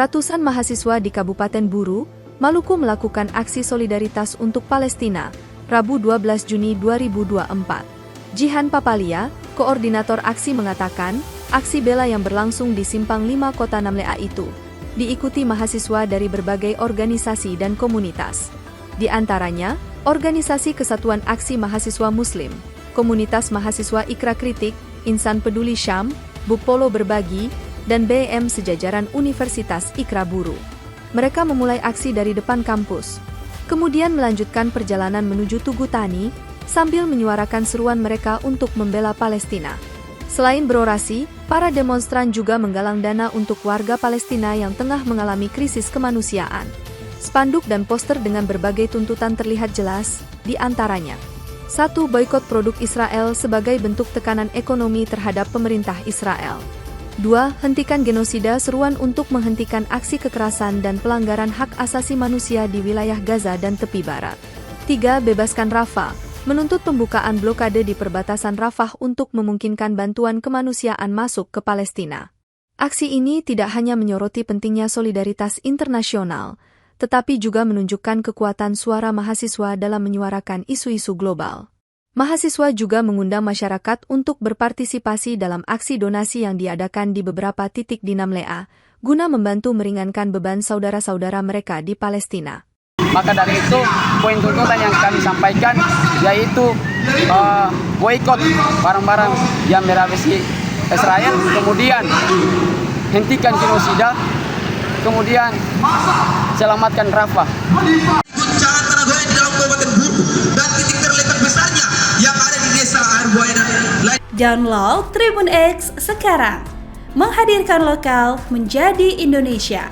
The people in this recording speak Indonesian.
ratusan mahasiswa di Kabupaten Buru, Maluku melakukan aksi solidaritas untuk Palestina, Rabu 12 Juni 2024. Jihan Papalia, koordinator aksi mengatakan, aksi bela yang berlangsung di Simpang 5 Kota Namlea itu diikuti mahasiswa dari berbagai organisasi dan komunitas. Di antaranya, Organisasi Kesatuan Aksi Mahasiswa Muslim, Komunitas Mahasiswa Ikra Kritik, Insan Peduli Syam, Bupolo Berbagi, dan BM sejajaran Universitas Ikra Buru. Mereka memulai aksi dari depan kampus, kemudian melanjutkan perjalanan menuju Tugu Tani, sambil menyuarakan seruan mereka untuk membela Palestina. Selain berorasi, para demonstran juga menggalang dana untuk warga Palestina yang tengah mengalami krisis kemanusiaan. Spanduk dan poster dengan berbagai tuntutan terlihat jelas, di antaranya 1. Boikot produk Israel sebagai bentuk tekanan ekonomi terhadap pemerintah Israel. 2. Hentikan genosida, seruan untuk menghentikan aksi kekerasan dan pelanggaran hak asasi manusia di wilayah Gaza dan tepi barat. 3. Bebaskan Rafah, menuntut pembukaan blokade di perbatasan Rafah untuk memungkinkan bantuan kemanusiaan masuk ke Palestina. Aksi ini tidak hanya menyoroti pentingnya solidaritas internasional, tetapi juga menunjukkan kekuatan suara mahasiswa dalam menyuarakan isu-isu global. Mahasiswa juga mengundang masyarakat untuk berpartisipasi dalam aksi donasi yang diadakan di beberapa titik di Namlea, guna membantu meringankan beban saudara-saudara mereka di Palestina. Maka dari itu, poin tuntutan yang kami sampaikan yaitu boikot barang-barang yang merawasi Israel, kemudian hentikan genosida, kemudian selamatkan Rafah. Guncangan tanah goyang di dalam Kabupaten Buru dan titik terletak besarnya yang ada di desa Air Buaya dan lain. Download Tribun X sekarang, menghadirkan lokal menjadi Indonesia.